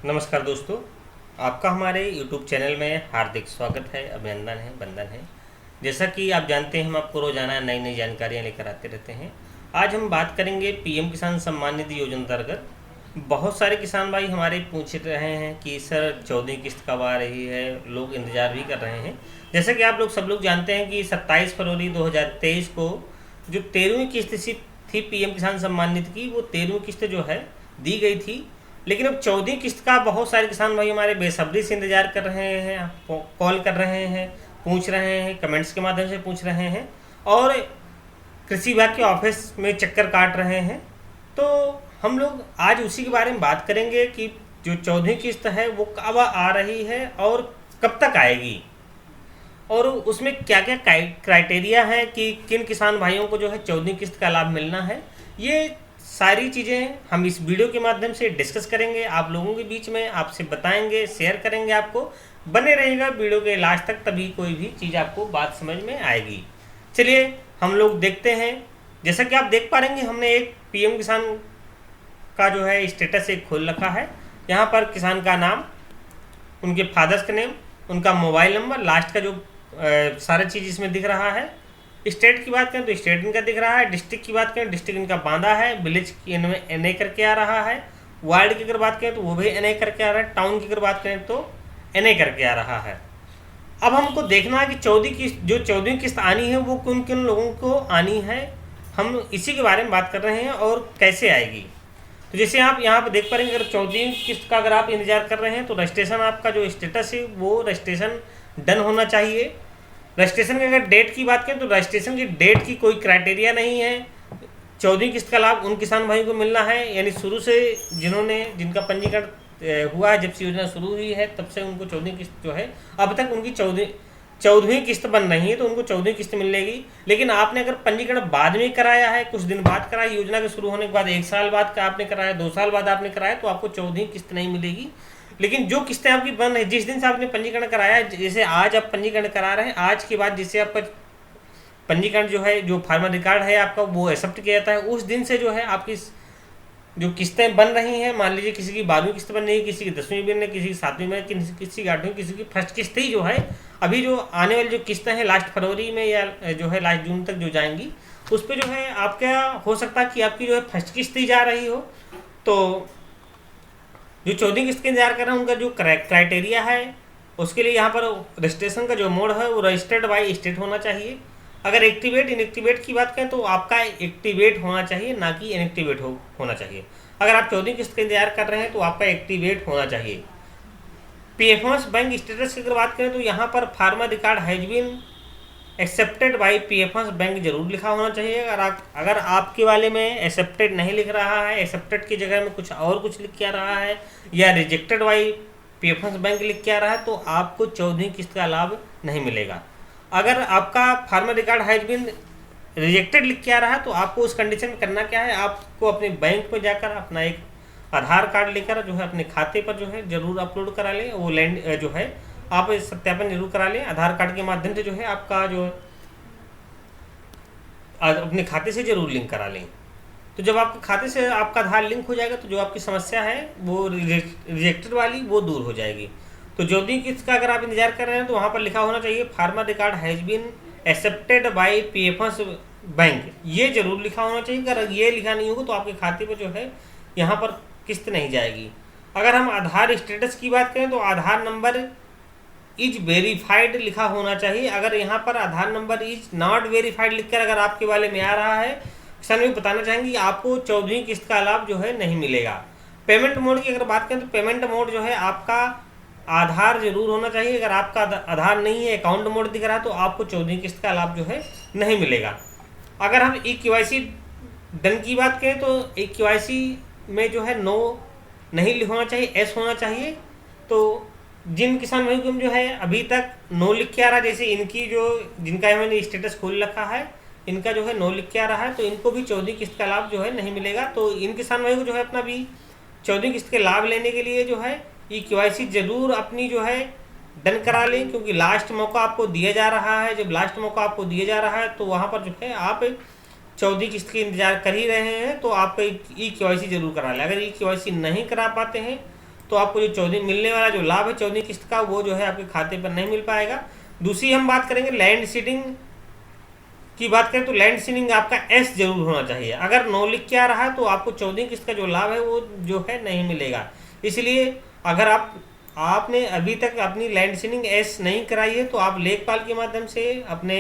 नमस्कार दोस्तों, आपका हमारे YouTube चैनल में हार्दिक स्वागत है, अभिनंदन है, वंदन है। जैसा कि आप जानते हैं, हम आपको रोज़ाना नई नई जानकारियाँ लेकर आते रहते हैं। आज हम बात करेंगे पीएम किसान सम्मान निधि योजना अंतर्गत। बहुत सारे किसान भाई हमारे पूछ रहे हैं कि सर 14वीं किस्त कब आ रही है, लोग इंतज़ार भी कर रहे हैं। जैसा कि आप लोग सब लोग जानते हैं कि 27 फरवरी 2023 को जो 13वीं किस्त थी पीएम किसान सम्मान निधि की, वो 13वीं किस्त जो है दी गई थी। लेकिन अब 14वीं किस्त का बहुत सारे किसान भाई हमारे बेसब्री से इंतजार कर रहे हैं, कॉल कर रहे हैं, पूछ रहे हैं, कमेंट्स के माध्यम से पूछ रहे हैं और कृषि विभाग के ऑफिस में चक्कर काट रहे हैं। तो हम लोग आज उसी के बारे में बात करेंगे कि जो 14वीं किस्त है वो कब आ रही है और कब तक आएगी, और उसमें क्या क्या क्राइटेरिया है कि किन किसान भाइयों को जो है 14वीं किस्त का लाभ मिलना है। ये सारी चीज़ें हम इस वीडियो के माध्यम से डिस्कस करेंगे, आप लोगों के बीच में आपसे बताएंगे, शेयर करेंगे। आपको बने रहेगा वीडियो के लास्ट तक, तभी कोई भी चीज़ आपको बात समझ में आएगी। चलिए हम लोग देखते हैं। जैसा कि आप देख पा रहे हैं, हमने एक पीएम किसान का जो है स्टेटस एक खोल रखा है। यहाँ पर किसान का नाम, उनके फादर्स का नेम, उनका मोबाइल नंबर, लास्ट का जो सारा चीज़ इसमें दिख रहा है। स्टेट की बात करें तो स्टेट इनका दिख रहा है, डिस्ट्रिक्ट की बात करें डिस्ट्रिक्ट इनका बांदा है, विलेज इनमें NA करके आ रहा है, वार्ड की अगर बात करें तो वो भी NA करके आ रहा है, टाउन की अगर बात करें तो NA करके आ रहा है। अब हमको देखना है कि 14वीं किस्त आनी है वो किन किन लोगों को आनी है, हम इसी के बारे में बात कर रहे हैं और कैसे आएगी। तो जैसे आप यहाँ पर देख पा रहे हैं, अगर 14वीं किस्त का अगर आप इंतजार कर रहे हैं तो रजिस्ट्रेशन आपका जो स्टेटस है वो रजिस्ट्रेशन डन होना चाहिए। रजिस्ट्रेशन की अगर डेट की बात करें तो रजिस्ट्रेशन की डेट की कोई क्राइटेरिया नहीं है। 14वीं किस्त का लाभ उन किसान भाइयों को मिलना है, यानी शुरू से जिनका पंजीकरण हुआ है, जब से योजना शुरू हुई है तब से उनको 14वीं किस्त जो है, अब तक उनकी 14वीं किस्त बन रही है तो उनको 14वीं किस्त मिलेगी। लेकिन आपने अगर पंजीकरण बाद में कराया है, कुछ दिन बाद कराया, योजना के शुरू होने के बाद 1 साल बाद का आपने कराया, 2 साल बाद आपने कराया, तो आपको 14वीं किस्त नहीं मिलेगी। लेकिन जो किस्तें आपकी बन रही, जिस दिन से आपने पंजीकरण कराया है, जैसे आज आप पंजीकरण करा रहे हैं, आज के बाद जिससे आपका पंजीकरण जो है, जो फार्मर रिकॉर्ड है आपका, वो एक्सेप्ट किया जाता है, उस दिन से जो है आपकी जो किस्तें बन रही हैं, मान लीजिए किसी की 12वीं किस्त बन रही है, किसी की 10वीं बन रही है, किसी की 7वीं में, किसी की 8वीं, किसी की फर्स्ट किस्त ही जो है, अभी जो आने वाली जो किस्तें हैं लास्ट फरवरी में या जो है लास्ट जून तक जो जाएंगी, उस पर जो है आपका हो सकता है कि आपकी जो है फर्स्ट किस्त ही जा रही हो। तो जो 14वीं किस्त के इंतजार कर रहे हैं उनका जो क्राइटेरिया है, उसके लिए यहाँ पर रजिस्ट्रेशन का जो मोड है वो रजिस्टर्ड बाई स्टेट होना चाहिए। अगर एक्टिवेट इनएक्टिवेट की बात करें तो आपका एक्टिवेट होना चाहिए, ना कि इनएक्टिवेट होना चाहिए। अगर आप 14वीं किस्त का इंतजार कर रहे हैं तो आपका एक्टिवेट होना चाहिए। पीएफएमएस बैंक स्टेटस की अगर बात करें तो यहाँ पर farmer record has been accepted by PFMS bank जरूर लिखा होना चाहिए। अगर आपके वाले में एक्सेप्टेड नहीं लिख रहा है, एक्सेप्टेड की जगह में कुछ लिख के आ रहा है, या रिजेक्टेड बाई पीएफएमएस बैंक लिख के आ रहा है, तो आपको 14वीं किस्त का लाभ नहीं मिलेगा। अगर आपका farmer record has been rejected लिख के आ रहा है तो आपको उस कंडीशन में करना क्या है, आपको अपने बैंक पर जाकर अपना एक आधार कार्ड लेकर जो है अपने खाते पर जो है जरूर अपलोड करा लें। वो लैंड जो है आप सत्यापन जरूर करा लें, आधार कार्ड के माध्यम से जो है आपका जो अपने खाते से जरूर लिंक करा लें। तो जब आपके खाते से आपका आधार लिंक हो जाएगा तो जो आपकी समस्या है वो रिजेक्टेड वाली वो दूर हो जाएगी। तो 14वीं किस्त का अगर आप इंतजार कर रहे हैं तो वहाँ पर लिखा होना चाहिए farmer record has been accepted by PFMS bank, ये जरूर लिखा होना चाहिए। अगर ये लिखा नहीं होगा तो आपके खाते पर जो है यहाँ पर किस्त नहीं जाएगी। अगर हम आधार स्टेटस की बात करें तो आधार नंबर इज वेरीफाइड लिखा होना चाहिए। अगर यहाँ पर आधार नंबर इज नॉट वेरीफाइड लिखकर अगर आपके वाले में आ रहा है, किसान भी बताना चाहेंगे आपको 14वीं किस्त का लाभ जो है नहीं मिलेगा। पेमेंट मोड की अगर बात करें तो पेमेंट मोड जो है आपका आधार जरूर होना चाहिए। अगर आपका आधार नहीं है, अकाउंट मोड दिख रहा है, तो आपको 14वीं किस्त का लाभ जो है नहीं मिलेगा। अगर हम eKYC डन की बात करें तो eKYC में जो है नो नहीं होना चाहिए, एस होना चाहिए। तो जिन किसान भाई को जो है अभी तक नो लिख के आ रहा है, जैसे इनकी जो जिनका मैंने स्टेटस खोल रखा है, इनका जो है नो लिख के आ रहा है, तो इनको भी 14वीं किस्त का लाभ जो है नहीं मिलेगा। तो इन किसान भाई को जो है अपना भी 14वीं किस्त के लाभ लेने के लिए जो है eKYC जरूर अपनी जो है डन करा लें, क्योंकि लास्ट मौका आपको दिया जा रहा है। जब लास्ट मौका आपको दिया जा रहा है तो वहाँ पर जो है आप 14वीं किस्त के इंतजार कर ही रहे हैं तो आप eKYC जरूर करा लें। अगर eKYC नहीं करा पाते हैं तो आपको जो 14 मिलने वाला जो लाभ है 14 किस्त का, वो जो है आपके खाते पर नहीं मिल पाएगा। दूसरी हम बात करेंगे लैंड सीडिंग की बात करें तो लैंड सीडिंग आपका एस जरूर होना चाहिए। अगर नो लिख के आ रहा है तो आपको 14 किस्त का जो लाभ है वो जो है नहीं मिलेगा। इसलिए अगर आपने अभी तक अपनी लैंड सीडिंग एस नहीं कराई है तो आप लेखपाल के माध्यम से, अपने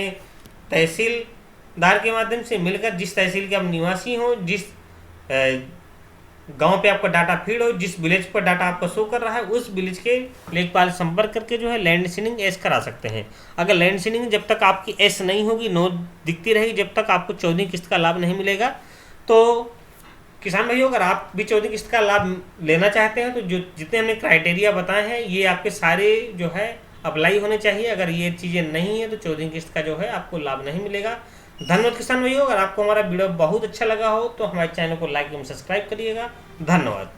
तहसीलदार के माध्यम से मिलकर, जिस तहसील के आप निवासी हों, जिस गांव पे आपका डाटा फीड हो, जिस विलेज पर डाटा आपका शो कर रहा है, उस विलेज के लेखपाल संपर्क करके जो है लैंड सीडिंग एस करा सकते हैं। अगर लैंड सीडिंग जब तक आपकी एस नहीं होगी, नो दिखती रहेगी, जब तक आपको 14 किस्त का लाभ नहीं मिलेगा। तो किसान भाइयों, अगर आप भी 14 किस्त का लाभ लेना चाहते हैं तो जो जितने हमने क्राइटेरिया बताए हैं ये आपके सारे जो है अप्लाई होने चाहिए। अगर ये चीज़ें नहीं है तो 14 किस्त का जो है आपको लाभ नहीं मिलेगा। धन्यवाद किसान भाइयों। अगर आपको हमारा वीडियो बहुत अच्छा लगा हो तो हमारे चैनल को लाइक एवं सब्सक्राइब करिएगा। धन्यवाद।